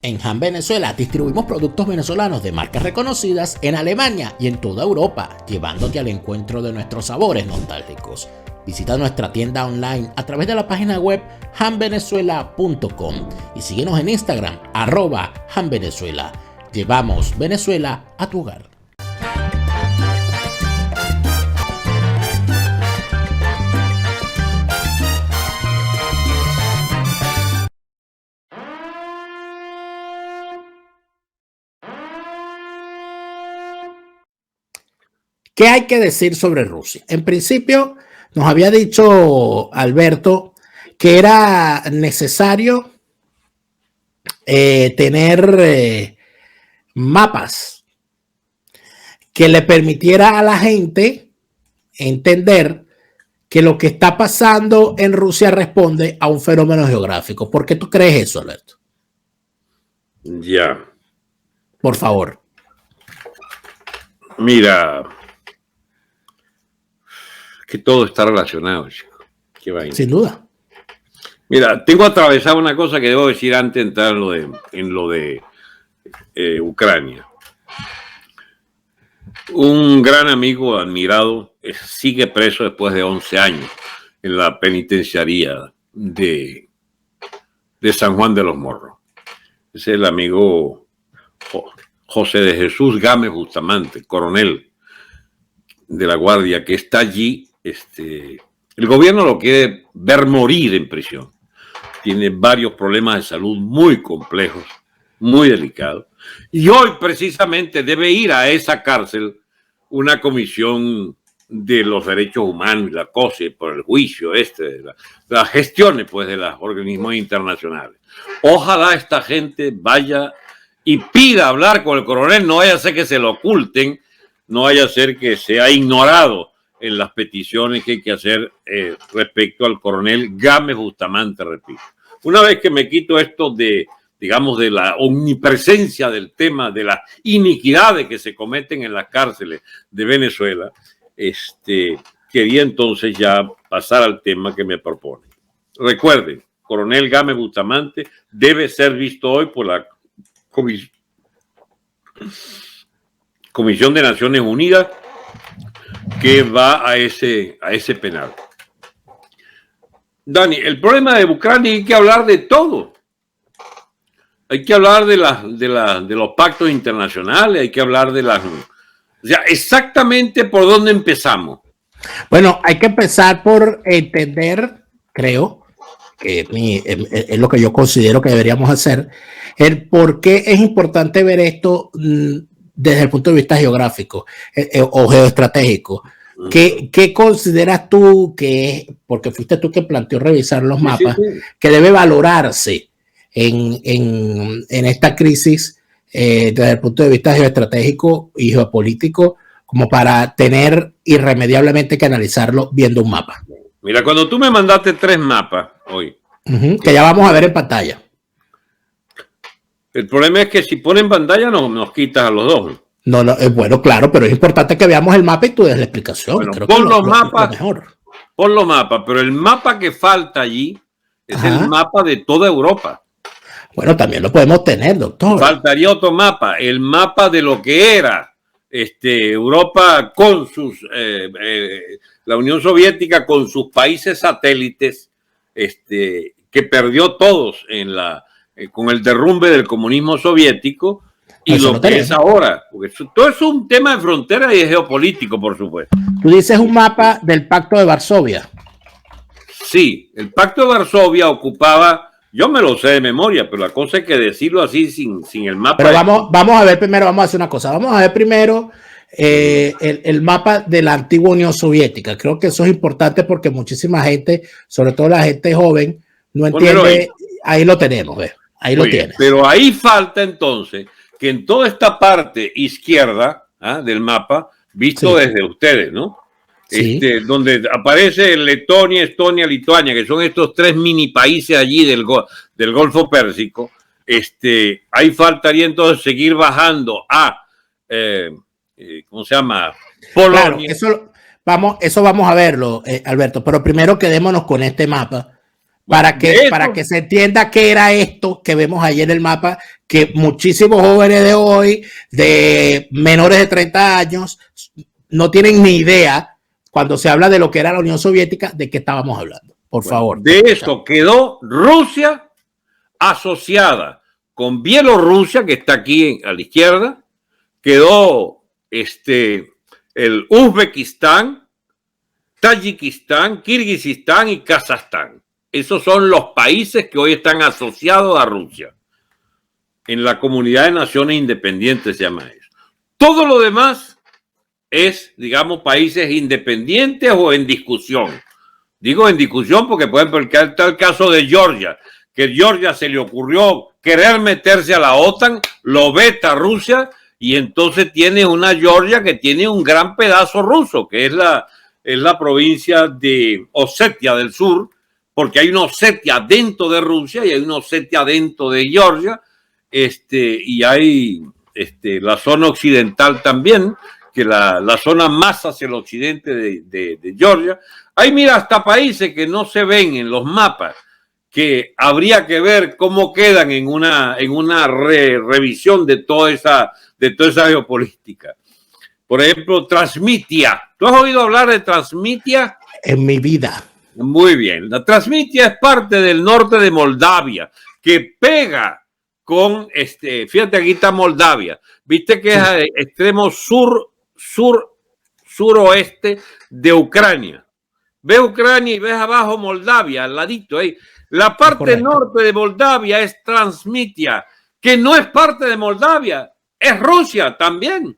En Han Venezuela distribuimos productos venezolanos de marcas reconocidas en Alemania y en toda Europa, llevándote al encuentro de nuestros sabores nostálgicos. Visita nuestra tienda online a través de la página web hanvenezuela.com y síguenos en Instagram @hanvenezuela. Llevamos Venezuela a tu hogar. ¿Qué hay que decir sobre Rusia? En principio, nos había dicho Alberto que era necesario tener mapas que le permitiera a la gente entender que lo que está pasando en Rusia responde a un fenómeno geográfico. ¿Por qué tú crees eso, Alberto? Ya. Por favor. Mira, que todo está relacionado, chico. Qué vaina. Sin duda. Mira, tengo atravesado una cosa que debo decir antes de entrar en lo de Ucrania. Un gran amigo admirado sigue preso después de 11 años en la penitenciaría de San Juan de los Morros. Es el amigo José de Jesús Gámez Bustamante, coronel de la Guardia, que está allí. El gobierno lo quiere ver morir en prisión. Tiene varios problemas de salud muy complejos, muy delicados. Y hoy precisamente debe ir a esa cárcel una comisión de los derechos humanos y la cosa por el juicio las gestiones pues de los organismos internacionales. Ojalá esta gente vaya y pida hablar con el coronel, no vaya a ser que se lo oculten, no vaya a ser que sea ignorado en las peticiones que hay que hacer respecto al coronel Gámez Bustamante, repito. Una vez que me quito esto de la omnipresencia del tema de las iniquidades que se cometen en las cárceles de Venezuela, quería entonces ya pasar al tema que me propone. Recuerden, coronel Gámez Bustamante debe ser visto hoy por la Comisión de Naciones Unidas que va a ese penal. Dani, el problema de Ucrania hay que hablar de todo. Hay que hablar de los pactos internacionales, hay que hablar o sea, exactamente por dónde empezamos. Bueno, hay que empezar por entender, creo, que es lo que yo considero que deberíamos hacer, el por qué es importante ver esto desde el punto de vista geográfico o geoestratégico. ¿Qué consideras tú que, porque fuiste tú que planteó revisar los mapas, sí, que debe valorarse en esta crisis desde el punto de vista geoestratégico y geopolítico, como para tener irremediablemente que analizarlo viendo un mapa? Mira, cuando tú me mandaste 3 mapas hoy, que ya vamos a ver en pantalla. El problema es que si ponen pantalla nos quitas a los dos. No, bueno, claro, pero es importante que veamos el mapa y tú des la explicación. Bueno, creo pon que los mapas, mejor. Pon los mapas, pero el mapa que falta allí es el mapa de toda Europa. Bueno, también lo podemos tener, doctor. Faltaría otro mapa, el mapa de lo que era Europa con sus, la Unión Soviética con sus países satélites, que perdió todos con el derrumbe del comunismo soviético. Y eso lo que es ahora, porque todo es un tema de frontera y es geopolítico, por supuesto. Tú dices un mapa del Pacto de Varsovia. Sí, el Pacto de Varsovia ocupaba, yo me lo sé de memoria, pero la cosa es que decirlo así sin el mapa. Pero vamos a ver primero, vamos a hacer una cosa, vamos a ver primero el mapa de la antigua Unión Soviética. Creo que eso es importante porque muchísima gente, sobre todo la gente joven, no entiende. Ahí lo tenemos, ahí lo tienes. Pero ahí falta entonces que en toda esta parte izquierda del mapa, visto desde ustedes, ¿no? Sí. Donde aparece Letonia, Estonia, Lituania, que son estos 3 mini países allí del Golfo Pérsico, ahí faltaría entonces seguir bajando a, ¿cómo se llama? Polonia. Claro, eso vamos a verlo, Alberto, pero primero quedémonos con este mapa para que se entienda qué era esto que vemos ahí en el mapa, que muchísimos jóvenes de hoy, de menores de 30 años, no tienen ni idea cuando se habla de lo que era la Unión Soviética, de qué estábamos hablando. Por favor. De eso quedó Rusia asociada con Bielorrusia, que está aquí a la izquierda, quedó el Uzbekistán, Tayikistán, Kirguistán y Kazajstán. Esos son los países que hoy están asociados a Rusia. En la Comunidad de Naciones Independientes se llama eso. Todo lo demás es, digamos, países independientes o en discusión. Digo en discusión porque, por ejemplo, está el caso de Georgia, que Georgia se le ocurrió querer meterse a la OTAN, lo veta Rusia y entonces tiene una Georgia que tiene un gran pedazo ruso, que es la provincia de Osetia del Sur, porque hay una Osetia dentro de Rusia y hay una Osetia dentro de Georgia, y hay la zona occidental también, que la zona más hacia el occidente de Georgia. Hay, mira, hasta países que no se ven en los mapas, que habría que ver cómo quedan en una revisión de toda esa geopolítica. Por ejemplo, Transnistria. ¿Tú has oído hablar de Transnistria? En mi vida. Muy bien. La Transnistria es parte del norte de Moldavia, que pega con, fíjate, aquí está Moldavia. Viste que es el extremo suroeste de Ucrania. Ves Ucrania y ves abajo Moldavia, al ladito ahí. La parte norte de Moldavia es Transnistria, que no es parte de Moldavia, es Rusia también.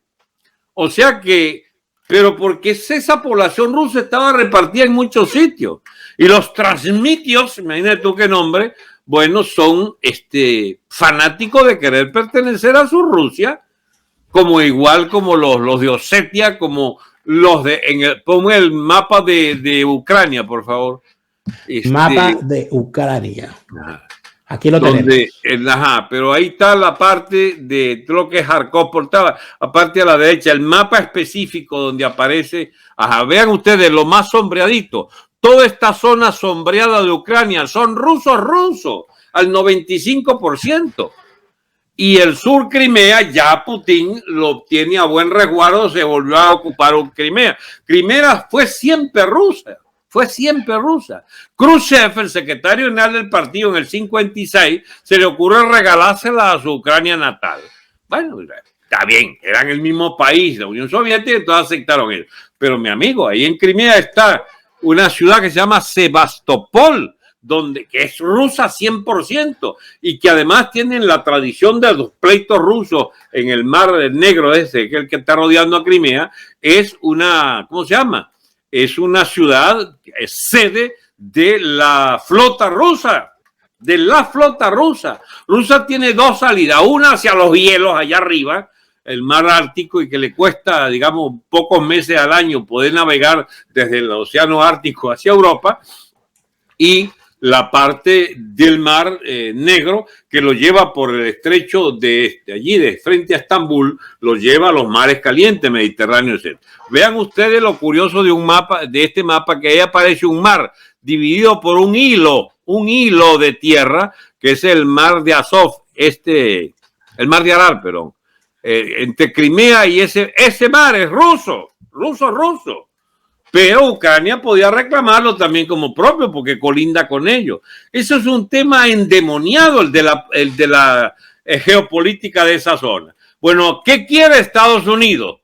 O sea que, pero porque esa población rusa estaba repartida en muchos sitios. Y los transnistrios, imagínate tú qué nombre, bueno, son fanáticos de querer pertenecer a su Rusia, como igual como los de Osetia, como los de, pon el mapa de Ucrania, por favor. Mapa de Ucrania. Aquí lo tenemos. Pero ahí está la parte de lo que es Kharkov, aparte a la derecha, el mapa específico donde aparece. Vean ustedes lo más sombreadito. Toda esta zona sombreada de Ucrania son rusos, al 95%. Y el sur Crimea, ya Putin lo tiene a buen resguardo, se volvió a ocupar Crimea. Crimea fue siempre rusa. Khrushchev, el secretario general del partido en el 56, se le ocurrió regalársela a su Ucrania natal. Bueno, está bien, eran el mismo país, la Unión Soviética, y todos aceptaron eso. Pero mi amigo, ahí en Crimea está una ciudad que se llama Sebastopol, que es rusa 100%, y que además tienen la tradición de los pleitos rusos en el Mar Negro ese, que es el que está rodeando a Crimea, es una, ¿cómo se llama? Es una ciudad, es sede de la flota rusa, Rusia tiene dos salidas, una hacia los hielos allá arriba, el mar Ártico, y que le cuesta, digamos, pocos meses al año poder navegar desde el océano Ártico hacia Europa, y la parte del mar Negro que lo lleva por el estrecho de allí, de frente a Estambul, lo lleva a los mares calientes, Mediterráneo, etc. Vean ustedes lo curioso de este mapa, que ahí aparece un mar dividido por un hilo de tierra, que es el mar de Azov, el mar de Aral, perdón, entre Crimea y ese mar es ruso. Pero Ucrania podía reclamarlo también como propio porque colinda con ellos. Eso es un tema endemoniado, el de la geopolítica de esa zona. Bueno, ¿qué quiere Estados Unidos?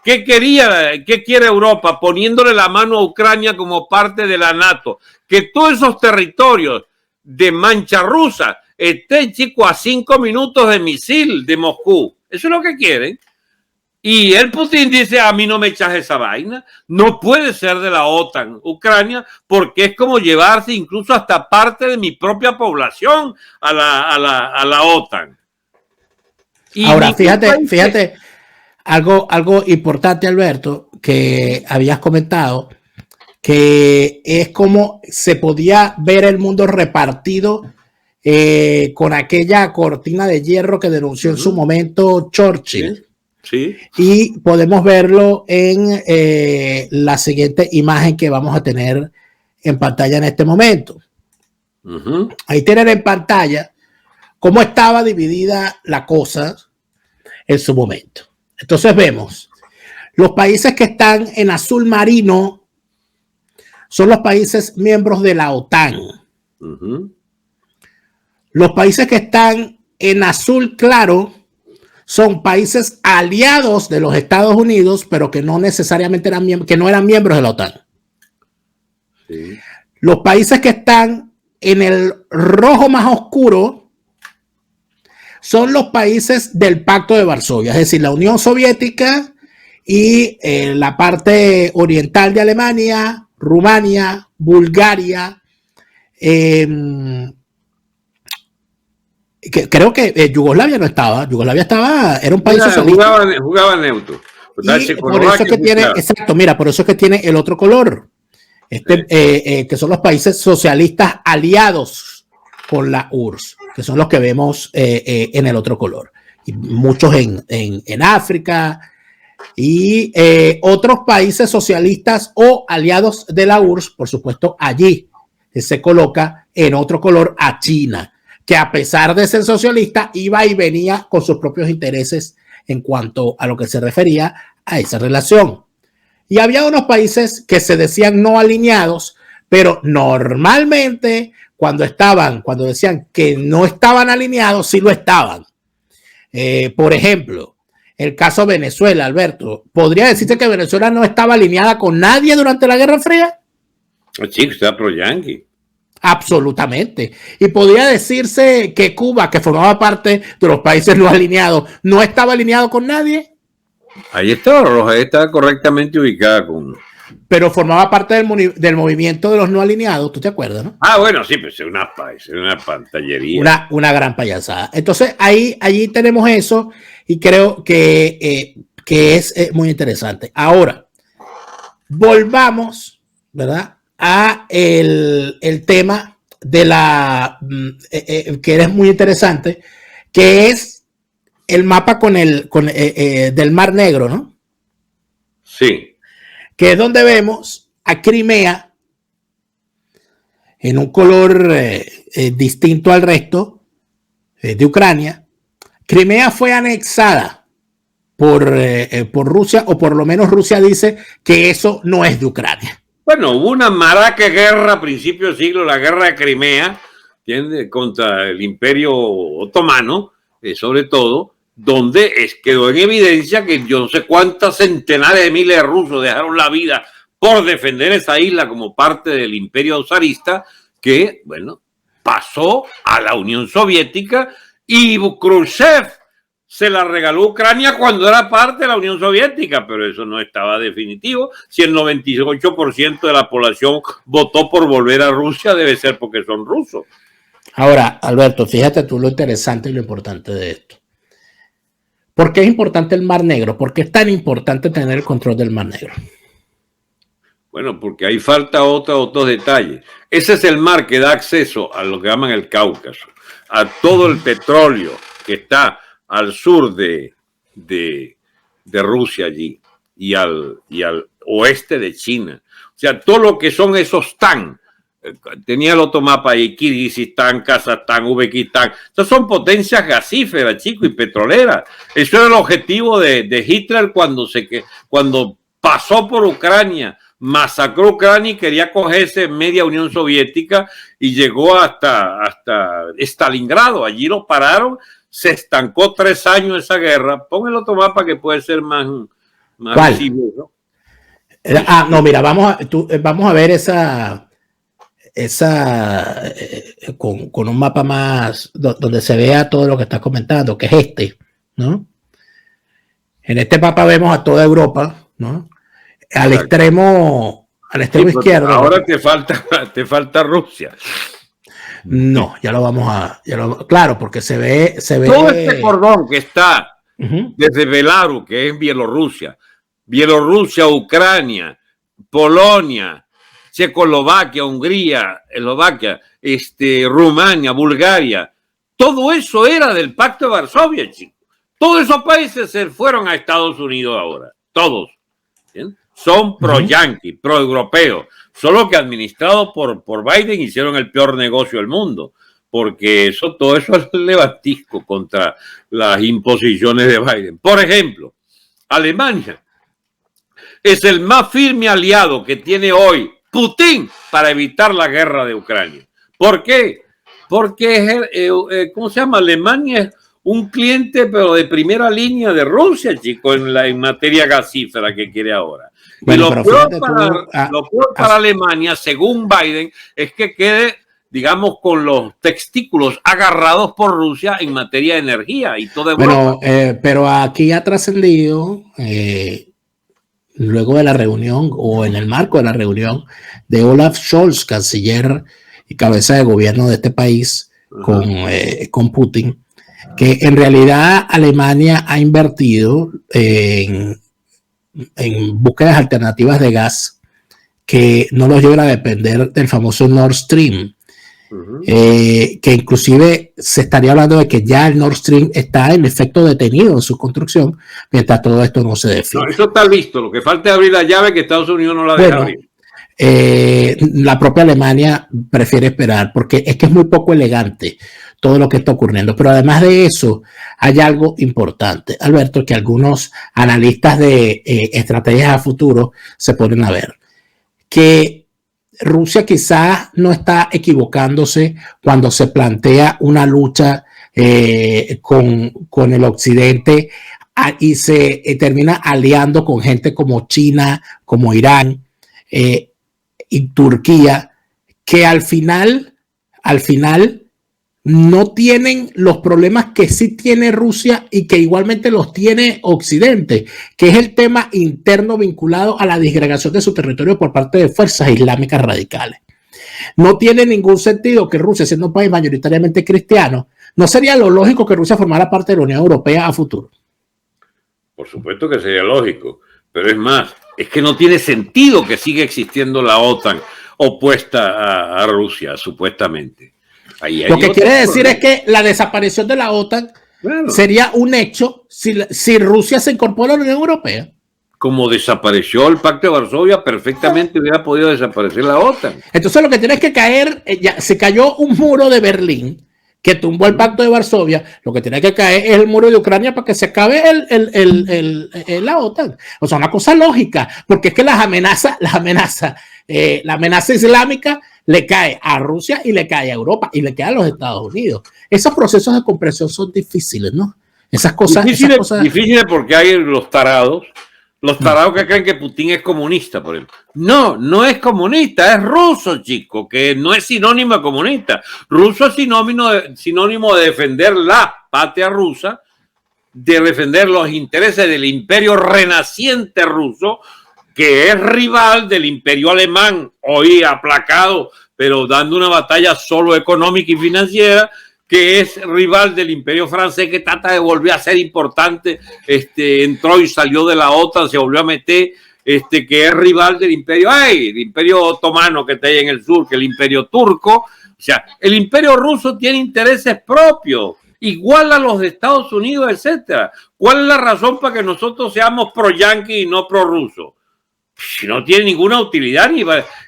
¿Qué quiere Europa? Poniéndole la mano a Ucrania como parte de la NATO. Que todos esos territorios de mancha rusa estén, chico, a 5 minutos de misil de Moscú. Eso es lo que quieren. Y el Putin dice, a mí no me echas esa vaina, no puede ser de la OTAN, Ucrania, porque es como llevarse incluso hasta parte de mi propia población a la OTAN. Y ahora, fíjate, algo importante, Alberto, que habías comentado, que es como se podía ver el mundo repartido con aquella cortina de hierro que denunció en su momento Churchill. ¿Sí? Sí. Y podemos verlo en la siguiente imagen que vamos a tener en pantalla en este momento. Ahí tienen en pantalla cómo estaba dividida la cosa en su momento. Entonces vemos, los países que están en azul marino son los países miembros de la OTAN. Los países que están en azul claro son países aliados de los Estados Unidos, pero que no necesariamente eran miembros de la OTAN. Sí. Los países que están en el rojo más oscuro son los países del Pacto de Varsovia, es decir, la Unión Soviética y la parte oriental de Alemania, Rumania, Bulgaria, creo que Yugoslavia no estaba. Yugoslavia era un país socialista. Jugaba neutro. Y por eso es que tiene, exacto, mira, por eso es que tiene el otro color. Que son los países socialistas aliados con la URSS, que son los que vemos en el otro color. Y muchos en África y otros países socialistas o aliados de la URSS, por supuesto, allí se coloca en otro color a China, que a pesar de ser socialista, iba y venía con sus propios intereses en cuanto a lo que se refería a esa relación. Y había unos países que se decían no alineados, pero normalmente cuando decían que no estaban alineados, sí lo estaban. Por ejemplo, el caso Venezuela, Alberto, ¿podría decirse que Venezuela no estaba alineada con nadie durante la Guerra Fría? Sí, está pro-yanqui. Absolutamente. Y podría decirse que Cuba, que formaba parte de los países no alineados, no estaba alineado con nadie. Ahí está correctamente ubicada con... Pero formaba parte del movimiento de los no alineados, ¿tú te acuerdas, no? Ah, bueno, sí, pues es una pantallería. Una gran payasada. Entonces, allí tenemos eso y creo que es muy interesante. Ahora, volvamos, ¿verdad?, a el tema de que es muy interesante, que es el mapa del Mar Negro, ¿no? Sí. Que es donde vemos a Crimea en un color distinto al resto de Ucrania. Crimea fue anexada por Rusia, o por lo menos Rusia dice que eso no es de Ucrania. Bueno, hubo una maraca guerra a principios del siglo, la guerra de Crimea, ¿entiendes?, contra el Imperio Otomano, sobre todo, donde quedó en evidencia que yo no sé cuántas centenares de miles de rusos dejaron la vida por defender esa isla como parte del Imperio zarista, que, bueno, pasó a la Unión Soviética y Khrushchev se la regaló a Ucrania cuando era parte de la Unión Soviética, pero eso no estaba definitivo. Si el 98% de la población votó por volver a Rusia, debe ser porque son rusos. Ahora, Alberto, fíjate tú lo interesante y lo importante de esto. ¿Por qué es importante el Mar Negro? ¿Por qué es tan importante tener el control del Mar Negro? Bueno, porque ahí falta otros detalles. Ese es el mar que da acceso a lo que llaman el Cáucaso, a todo el petróleo que está al sur de Rusia allí y al oeste de China. O sea, todo lo que son esos TAN. Tenía el otro mapa ahí, Kirguistán, Kazajstán, Uzbekistán. Estas son potencias gasíferas, chicos, y petroleras. Eso era el objetivo de Hitler cuando pasó por Ucrania, masacró Ucrania y quería cogerse media Unión Soviética y llegó hasta Stalingrado. Allí lo pararon, se estancó 3 años esa guerra. Pon el otro mapa que puede ser más visible, ¿no? No, mira, vamos a ver esa con un mapa más donde se vea todo lo que estás comentando, que es este, ¿no? En este mapa vemos a toda Europa, ¿no? Al extremo izquierdo. Ahora ¿no? te falta Rusia. No, ya lo vamos a... claro, porque se ve... Todo este cordón que está desde Belarus, que es Bielorrusia, Ucrania, Polonia, Checoslovaquia, Hungría, Eslovaquia, Rumania, Bulgaria, todo eso era del Pacto de Varsovia, chicos. Todos esos países se fueron a Estados Unidos ahora, todos. ¿Bien? son pro-yanqui, pro-europeo, solo que administrados por Biden hicieron el peor negocio del mundo, porque todo eso es levantisco contra las imposiciones de Biden. Por ejemplo, Alemania es el más firme aliado que tiene hoy Putin para evitar la guerra de Ucrania. ¿Por qué? Porque, ¿cómo se llama? Alemania es un cliente, pero de primera línea de Rusia, chico, en materia gasífera que quiere ahora. Bueno, y lo peor para Alemania, según Biden, es que quede, digamos, con los testículos agarrados por Rusia en materia de energía y todo. Bueno, pero aquí ha trascendido, luego de la reunión o en el marco de la reunión de Olaf Scholz, canciller y cabeza de gobierno de este país, con Putin, que en realidad Alemania ha invertido en búsquedas alternativas de gas que no los llevan a depender del famoso Nord Stream, que inclusive se estaría hablando de que ya el Nord Stream está en efecto detenido en su construcción mientras todo esto no se define. No, eso está listo, lo que falta es abrir la llave que Estados Unidos no la deja abrir. La propia Alemania prefiere esperar porque es que es muy poco elegante todo lo que está ocurriendo, pero además de eso hay algo importante, Alberto, que algunos analistas de estrategias a futuro se ponen a ver, que Rusia quizás no está equivocándose cuando se plantea una lucha con el occidente y se termina aliando con gente como China, como Irán y Turquía, que al final no tienen los problemas que sí tiene Rusia y que igualmente los tiene Occidente, que es el tema interno vinculado a la disgregación de su territorio por parte de fuerzas islámicas radicales. No tiene ningún sentido que Rusia, siendo un país mayoritariamente cristiano, no sería lo lógico que Rusia formara parte de la Unión Europea a futuro. Por supuesto que sería lógico, pero es más, es que no tiene sentido que siga existiendo la OTAN opuesta a Rusia, supuestamente. Lo que quiere decir es que la desaparición de la OTAN sería un hecho si Rusia se incorpora a la Unión Europea. Como desapareció el Pacto de Varsovia, perfectamente hubiera podido desaparecer la OTAN. Entonces lo que tiene es que caer, ya se cayó un muro de Berlín que tumbó el Pacto de Varsovia, lo que tiene que caer es el muro de Ucrania para que se acabe la OTAN. O sea, una cosa lógica, porque es que la amenaza islámica le cae a Rusia y le cae a Europa y le cae a los Estados Unidos. Esos procesos de comprensión son difíciles, ¿no? Esas cosas. Difíciles porque hay los tarados que creen que Putin es comunista, por ejemplo. No, no es comunista, es ruso, chico, que no es sinónimo de comunista. Ruso es sinónimo de defender la patria rusa, de defender los intereses del imperio renaciente ruso, que es rival del imperio alemán, hoy aplacado, pero dando una batalla solo económica y financiera, que es rival del imperio francés, que trata de volver a ser importante, entró y salió de la OTAN, se volvió a meter, que es rival del imperio otomano que está ahí en el sur, que el imperio turco. O sea, el imperio ruso tiene intereses propios, igual a los de Estados Unidos, etcétera. ¿Cuál es la razón para que nosotros seamos pro-yanqui y no pro-ruso? Si no tiene ninguna utilidad.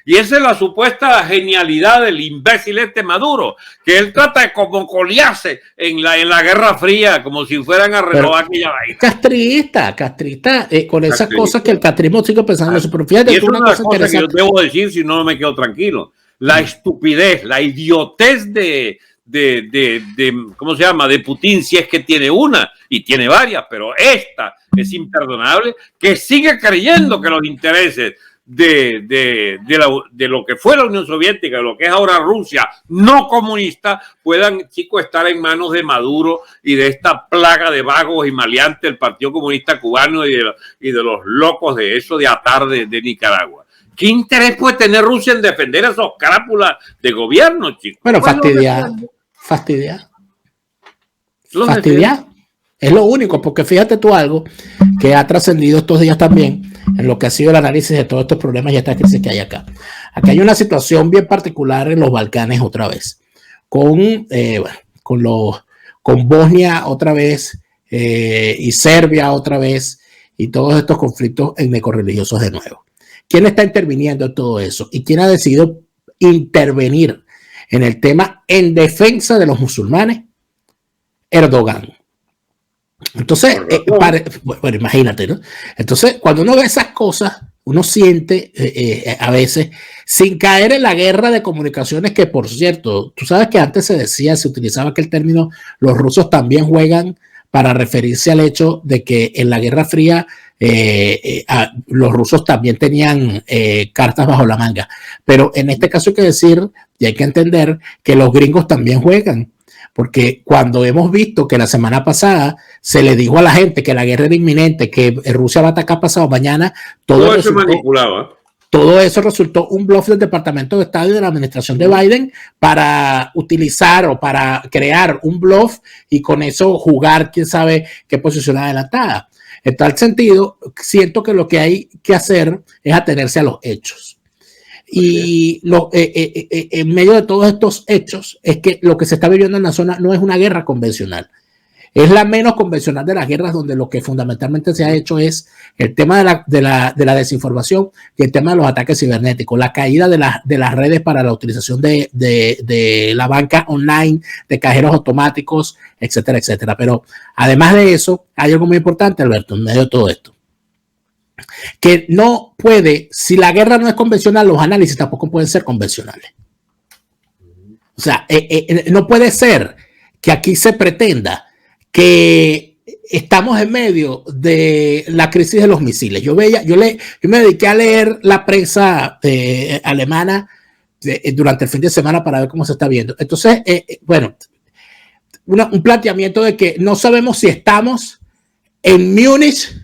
Y esa es la supuesta genialidad del imbécil Maduro, que él trata de como colearse en la Guerra Fría, como si fueran a renovar aquella vaina. Castrista, con esas cosas que el castrismo sigue pensando. Pero fíjate, y es una cosa que yo debo decir, si no me quedo tranquilo. La estupidez, la idiotez de ¿cómo se llama? De Putin, si es que tiene una, y tiene varias, pero esta es imperdonable, que sigue creyendo que los intereses de lo que fue la Unión Soviética, de lo que es ahora Rusia no comunista, puedan, chicos, estar en manos de Maduro y de esta plaga de vagos y maleantes del Partido Comunista Cubano y de los locos de eso de atar de Nicaragua. ¿Qué interés puede tener Rusia en defender a esos crápulas de gobierno, chicos? Bueno, fastidiar. Es lo único, porque fíjate tú algo que ha trascendido estos días también en lo que ha sido el análisis de todos estos problemas y esta crisis que hay acá. Aquí hay una situación bien particular en los Balcanes otra vez, con Bosnia otra vez y Serbia otra vez y todos estos conflictos étnico-religiosos de nuevo. ¿Quién está interviniendo en todo eso? ¿Y quién ha decidido intervenir en el tema en defensa de los musulmanes? Erdogan. Entonces, bueno, imagínate, ¿no? Entonces, cuando uno ve esas cosas, uno siente a veces, sin caer en la guerra de comunicaciones, que por cierto, tú sabes que antes se utilizaba aquel término, los rusos también juegan, para referirse al hecho de que en la Guerra Fría los rusos también tenían cartas bajo la manga. Pero en este caso hay que decir, y hay que entender, que los gringos también juegan. Porque cuando hemos visto que la semana pasada se le dijo a la gente que la guerra era inminente, que Rusia va a atacar pasado mañana, todo eso manipulaba. Todo eso resultó un bluff del Departamento de Estado y de la administración de Biden para utilizar o para crear un bluff y con eso jugar quién sabe qué posición adelantada. En tal sentido, siento que lo que hay que hacer es atenerse a los hechos. Y en medio de todos estos hechos es que lo que se está viviendo en la zona no es una guerra convencional. Es la menos convencional de las guerras, donde lo que fundamentalmente se ha hecho es el tema de la desinformación y el tema de los ataques cibernéticos, la caída de las redes para la utilización de la banca online, de cajeros automáticos, etcétera, etcétera. Pero además de eso, hay algo muy importante, Alberto, en medio de todo esto. Que no puede, si la guerra no es convencional, los análisis tampoco pueden ser convencionales. O sea, no puede ser que aquí se pretenda que estamos en medio de la crisis de los misiles. Yo me dediqué a leer la prensa alemana durante el fin de semana para ver cómo se está viendo. Entonces, bueno, un planteamiento de que no sabemos si estamos en Múnich,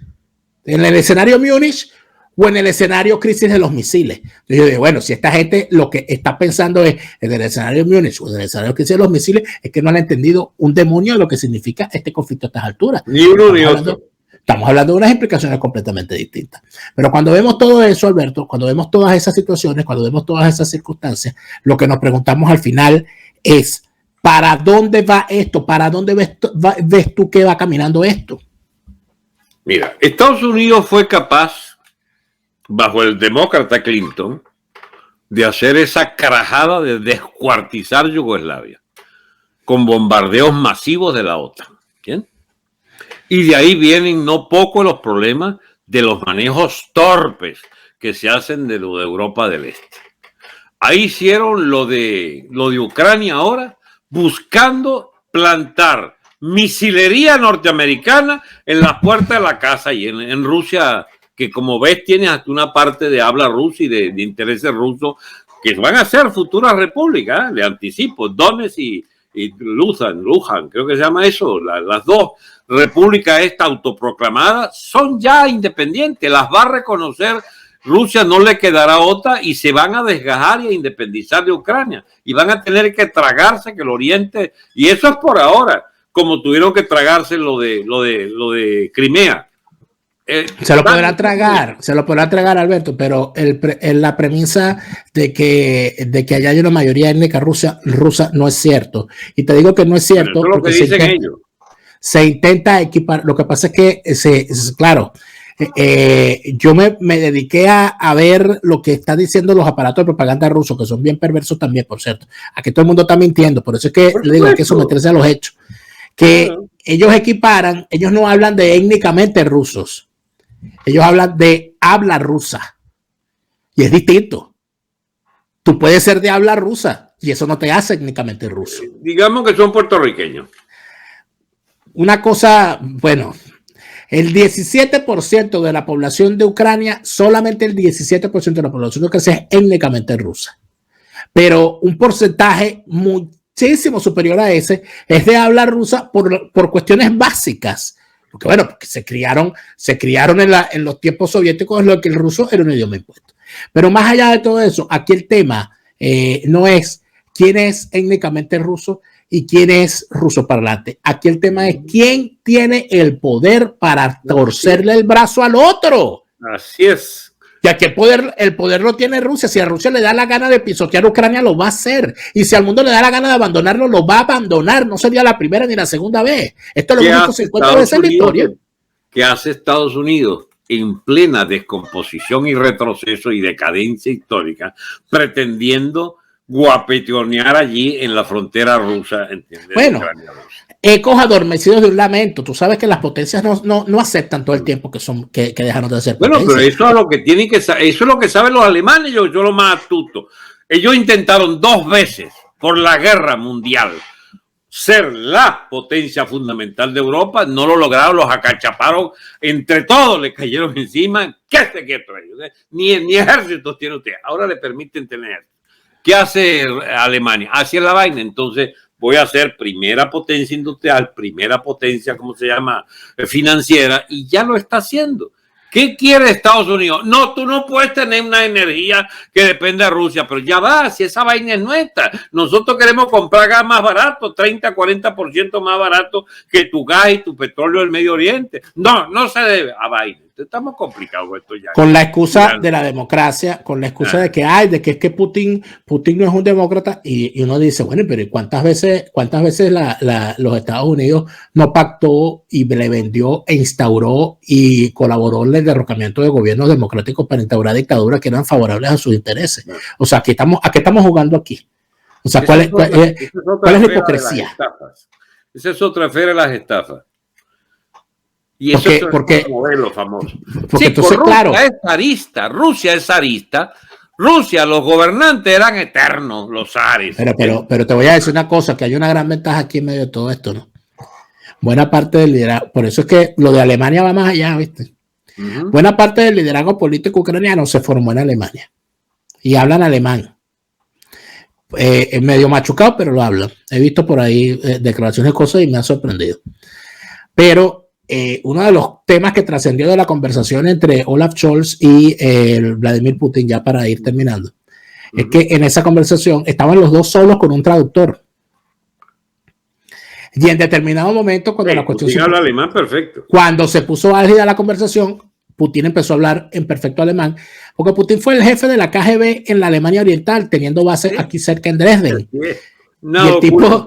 en el escenario Múnich, o en el escenario crisis de los misiles. Yo digo, bueno, si esta gente lo que está pensando es en el escenario Múnich o en el escenario crisis de los misiles, es que no han entendido un demonio de lo que significa este conflicto a estas alturas. Ni uno ni otro. Estamos hablando de unas implicaciones completamente distintas. Pero cuando vemos todo eso, Alberto, cuando vemos todas esas situaciones, cuando vemos todas esas circunstancias, lo que nos preguntamos al final es, ¿para dónde va esto? ¿Para dónde ves tú que va caminando esto? Mira, Estados Unidos fue capaz, bajo el demócrata Clinton, de hacer esa carajada de descuartizar Yugoslavia con bombardeos masivos de la OTAN. ¿Bien? Y de ahí vienen no poco los problemas de los manejos torpes que se hacen de lo de Europa del Este. Ahí hicieron lo de Ucrania ahora, buscando plantar misilería norteamericana en la puerta de la casa, y en Rusia, que como ves tiene hasta una parte de habla rusa y de intereses rusos, que van a ser futuras repúblicas, le anticipo, Donetsk y Luhansk, creo que se llama eso, las dos repúblicas estas autoproclamadas son ya independientes, las va a reconocer Rusia, no le quedará otra, y se van a desgajar y a independizar de Ucrania, y van a tener que tragarse que el Oriente, y eso es por ahora, como tuvieron que tragarse lo de Crimea. Se lo podrán tragar, Alberto, pero la premisa de que allá hay una mayoría étnica rusa no es cierto. Y te digo que no es cierto. Eso es lo que dicen ellos. Se intenta equipar. Lo que pasa es que, claro, yo me dediqué a ver lo que están diciendo los aparatos de propaganda rusos, que son bien perversos también, por cierto. Aquí todo el mundo está mintiendo, por eso es que le digo, hay que someterse a los hechos. Que ellos equiparan, ellos no hablan de étnicamente rusos. Ellos hablan de habla rusa y es distinto. Tú puedes ser de habla rusa y eso no te hace étnicamente ruso. Digamos que son puertorriqueños. Una cosa, bueno, el 17% de la población de Ucrania, solamente el 17% de la población de Ucrania es étnicamente rusa. Pero un porcentaje muchísimo superior a ese es de habla rusa por cuestiones básicas. Porque bueno, porque se criaron en los tiempos soviéticos, en lo que el ruso era un idioma impuesto. Pero más allá de todo eso, aquí el tema no es quién es étnicamente ruso y quién es ruso parlante. Aquí el tema es quién tiene el poder para torcerle el brazo al otro. Así es. Ya que el poder lo tiene Rusia. Si a Rusia le da la gana de pisotear Ucrania, lo va a hacer. Y si al mundo le da la gana de abandonarlo, lo va a abandonar. No sería la primera ni la segunda vez. Esto lo hemos visto 50 veces en la historia. que hace Estados Unidos en plena descomposición y retroceso y decadencia histórica, pretendiendo guapetonear allí en la frontera rusa, ¿entiendes? Bueno, ecos adormecidos de un lamento. Tú sabes que las potencias no aceptan todo el tiempo que dejaron de ser potencias. Bueno, pero eso es lo que tienen que saber, eso es lo que saben los alemanes, yo lo más astuto. Ellos intentaron 2 veces por la guerra mundial ser la potencia fundamental de Europa, no lo lograron, los acachaparon, entre todos le cayeron encima. ¿Qué se quiere ellos? Ni ejércitos tiene usted, ahora le permiten tener. ¿Qué hace Alemania? Hacia la vaina, entonces voy a ser primera potencia industrial, primera potencia, ¿cómo se llama? Financiera, y ya lo está haciendo. ¿Qué quiere Estados Unidos? No, tú no puedes tener una energía que depende de Rusia, pero ya va, si esa vaina es nuestra. Nosotros queremos comprar gas más barato, 30-40% más barato que tu gas y tu petróleo del Medio Oriente. No se debe a vaina. Estamos complicados esto ya. Con la excusa de la democracia, con la excusa de que es que Putin no es un demócrata, y uno dice, bueno, pero ¿cuántas veces los Estados Unidos no pactó y le vendió e instauró y colaboró en el derrocamiento de gobiernos democráticos para instaurar dictaduras que eran favorables a sus intereses? O sea, ¿a qué estamos jugando aquí? O sea, ¿cuál es la hipocresía? Esa es otra esfera de las estafas. Y eso es un modelo famoso. Porque entonces, Rusia es zarista. Rusia, los gobernantes eran eternos, los zares. Pero te voy a decir una cosa, que hay una gran ventaja aquí en medio de todo esto, ¿no? Buena parte del liderazgo, por eso es que lo de Alemania va más allá, ¿viste? Buena parte del liderazgo político ucraniano se formó en Alemania. Y hablan alemán. Medio machucado, pero lo hablan. He visto por ahí declaraciones, cosas, y me ha sorprendido. Pero uno de los temas que trascendió de la conversación entre Olaf Scholz y Vladimir Putin, ya para ir terminando, es que en esa conversación estaban los dos solos con un traductor. Y en determinado momento, cuando la cuestión Putin habla alemán perfecto. Cuando se puso álgida la conversación, Putin empezó a hablar en perfecto alemán, porque Putin fue el jefe de la KGB en la Alemania Oriental, teniendo base aquí cerca en Dresden. No, y el tipo,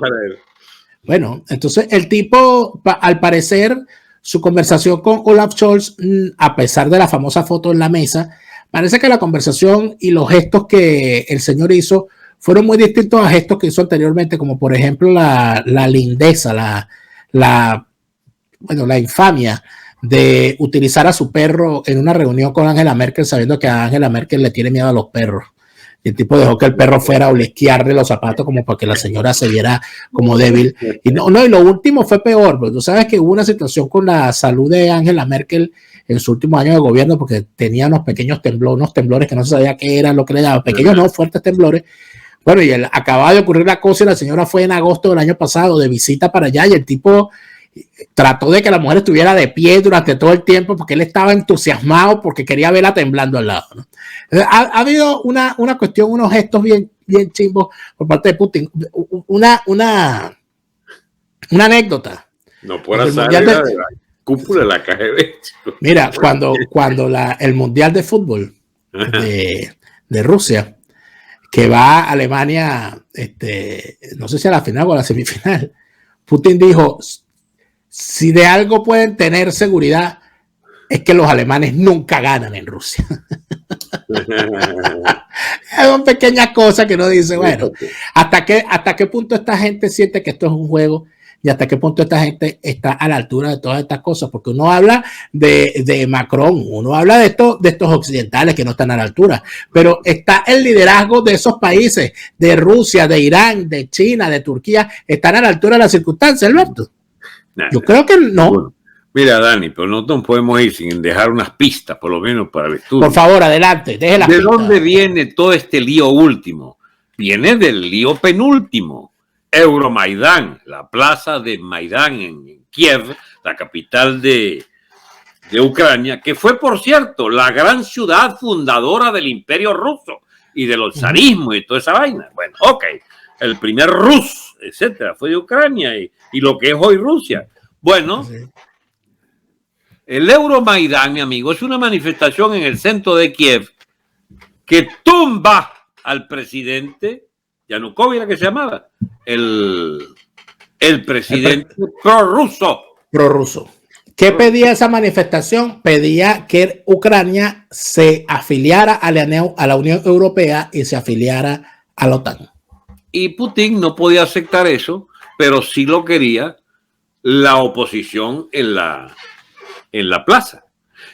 bueno, entonces el tipo, al parecer, su conversación con Olaf Scholz, a pesar de la famosa foto en la mesa, parece que la conversación y los gestos que el señor hizo fueron muy distintos a gestos que hizo anteriormente, como por ejemplo la lindeza, la infamia de utilizar a su perro en una reunión con Angela Merkel, sabiendo que a Angela Merkel le tiene miedo a los perros. Y el tipo dejó que el perro fuera a olisquearle los zapatos como para que la señora se viera como débil. Y y lo último fue peor, porque tú sabes que hubo una situación con la salud de Angela Merkel en su último año de gobierno, porque tenía unos pequeños temblores que no se sabía qué era lo que le daba, pequeños no, fuertes temblores. Bueno, y acababa de ocurrir la cosa y la señora fue en agosto del año pasado de visita para allá, y el tipo trató de que la mujer estuviera de pie durante todo el tiempo porque él estaba entusiasmado porque quería verla temblando al lado, ¿no? Ha habido una cuestión, unos gestos bien chimbos por parte de Putin. Una anécdota. No puede salir de la cúpula de la KGB. Mira, cuando el Mundial de Fútbol de Rusia, que va a Alemania, no sé si a la final o a la semifinal, Putin dijo: si de algo pueden tener seguridad, es que los alemanes nunca ganan en Rusia. Son pequeñas cosas que uno dice, bueno, ¿hasta qué punto esta gente siente que esto es un juego? Y hasta qué punto esta gente está a la altura de todas estas cosas, porque uno habla de Macron, uno habla de estos occidentales que no están a la altura, pero está el liderazgo de esos países, de Rusia, de Irán, de China, de Turquía, están a la altura de las circunstancias, Alberto. Yo creo que no. Bueno, mira, Dani, pero no nos podemos ir sin dejar unas pistas, por lo menos para el estudio. Por favor, adelante, deje las pistas. ¿De dónde viene todo este lío último? Viene del lío penúltimo. Euromaidán, la plaza de Maidán en Kiev, la capital de Ucrania, que fue, por cierto, la gran ciudad fundadora del Imperio Ruso y de los zarismos y toda esa vaina. Bueno, ok, el primer Rus, etcétera, fue de Ucrania y lo que es hoy Rusia. Bueno, el Euromaidán, mi amigo, es una manifestación en el centro de Kiev que tumba al presidente Yanukovych, era que se llamaba, el presidente prorruso. ¿Qué pedía esa manifestación? Pedía que Ucrania se afiliara a la Unión Europea y se afiliara a la OTAN. Y Putin no podía aceptar eso, pero sí lo quería la oposición en la plaza.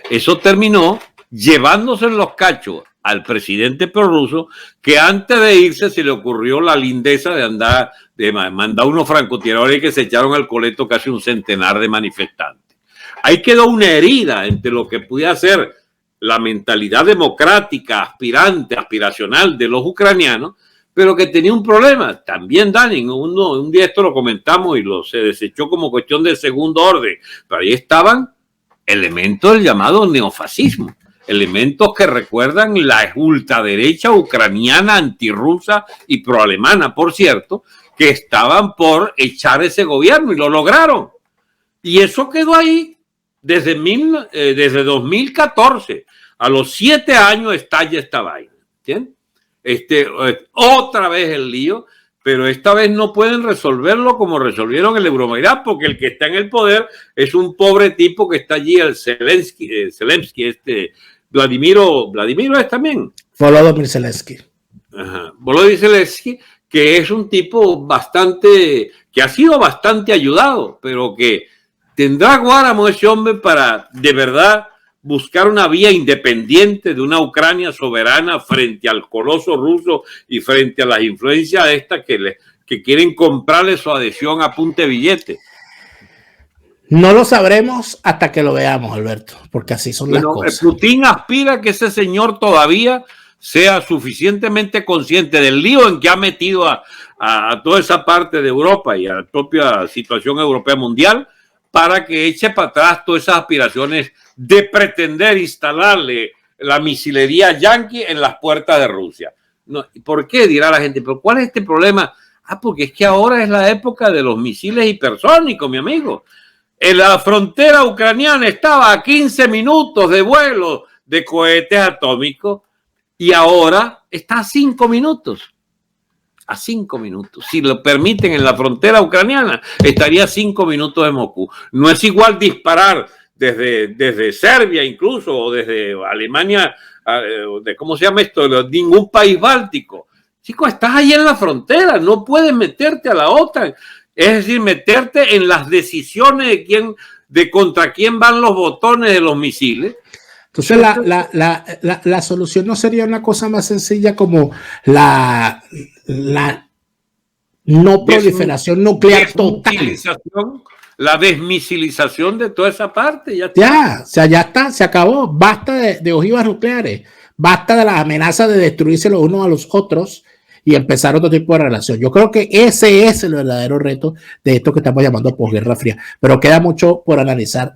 Eso terminó llevándose en los cachos al presidente prorruso, que antes de irse se le ocurrió la lindeza de mandar unos francotiradores que se echaron al coleto casi un centenar de manifestantes. Ahí quedó una herida entre lo que podía ser la mentalidad democrática, aspiracional de los ucranianos, pero que tenía un problema. También, Dani, un día esto lo comentamos y se desechó como cuestión de segundo orden, pero ahí estaban elementos del llamado neofascismo, elementos que recuerdan la ultraderecha ucraniana, antirrusa y proalemana, por cierto, que estaban por echar ese gobierno y lo lograron. Y eso quedó ahí desde 2014. A los 7 años estalla esta vaina. ¿Entiendes? Otra vez el lío, pero esta vez no pueden resolverlo como resolvieron el Euromaidán, porque el que está en el poder es un pobre tipo que está allí, el Zelensky, Vladimiro es también. Volodymyr Zelensky. Volodymyr Zelensky, que es un tipo que ha sido bastante ayudado, pero que tendrá guáramo ese hombre para de verdad buscar una vía independiente de una Ucrania soberana frente al coloso ruso y frente a las influencias estas que quieren comprarle su adhesión a punta de billete. No lo sabremos hasta que lo veamos, Alberto, porque así son las cosas. Putin aspira a que ese señor todavía sea suficientemente consciente del lío en que ha metido a toda esa parte de Europa y a la propia situación europea mundial, para que eche para atrás todas esas aspiraciones de pretender instalarle la misilería yanqui en las puertas de Rusia. No, ¿por qué? Dirá la gente, pero ¿cuál es este problema? Porque es que ahora es la época de los misiles hipersónicos, mi amigo. En la frontera ucraniana estaba a 15 minutos de vuelo de cohetes atómicos y ahora está a 5 minutos. A 5 minutos. Si lo permiten en la frontera ucraniana, estaría a 5 minutos de Moscú. No es igual disparar desde Serbia incluso, o desde Alemania, ¿cómo se llama esto? Ningún país báltico. Chico, estás ahí en la frontera, no puedes meterte a la OTAN. Es decir, meterte en las decisiones de contra quién van los botones de los misiles. Entonces la solución no sería una cosa más sencilla como la no proliferación nuclear total. La desmisilización de toda esa parte. Ya está, se acabó. Basta de ojivas nucleares. Basta de las amenazas de destruirse los unos a los otros y empezar otro tipo de relación. Yo creo que ese es el verdadero reto de esto que estamos llamando posguerra fría. Pero queda mucho por analizar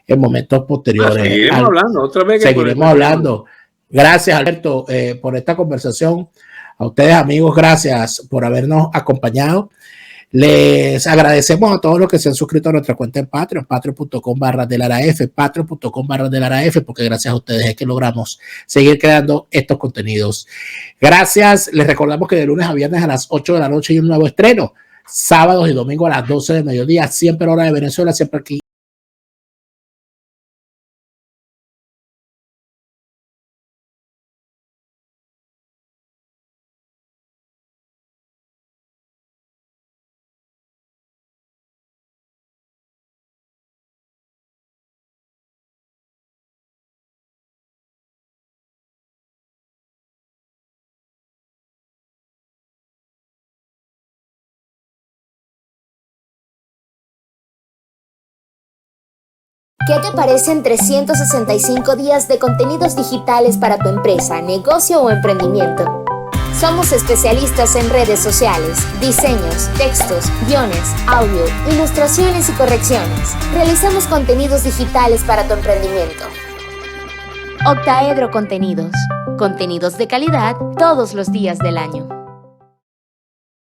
en momentos posteriores. Seguiremos hablando otra vez. Seguiremos hablando. Gracias, Alberto, por esta conversación. A ustedes, amigos, gracias por habernos acompañado. Les agradecemos a todos los que se han suscrito a nuestra cuenta en Patreon, patreon.com/delaraf, patreon.com/delaraf, porque gracias a ustedes es que logramos seguir creando estos contenidos. Gracias. Les recordamos que de lunes a viernes a las 8 de la noche hay un nuevo estreno. Sábados y domingos a las 12 del mediodía, siempre hora de Venezuela, siempre aquí. ¿Qué te parecen 365 días de contenidos digitales para tu empresa, negocio o emprendimiento? Somos especialistas en redes sociales, diseños, textos, guiones, audio, ilustraciones y correcciones. Realizamos contenidos digitales para tu emprendimiento. Octaedro Contenidos. Contenidos de calidad todos los días del año.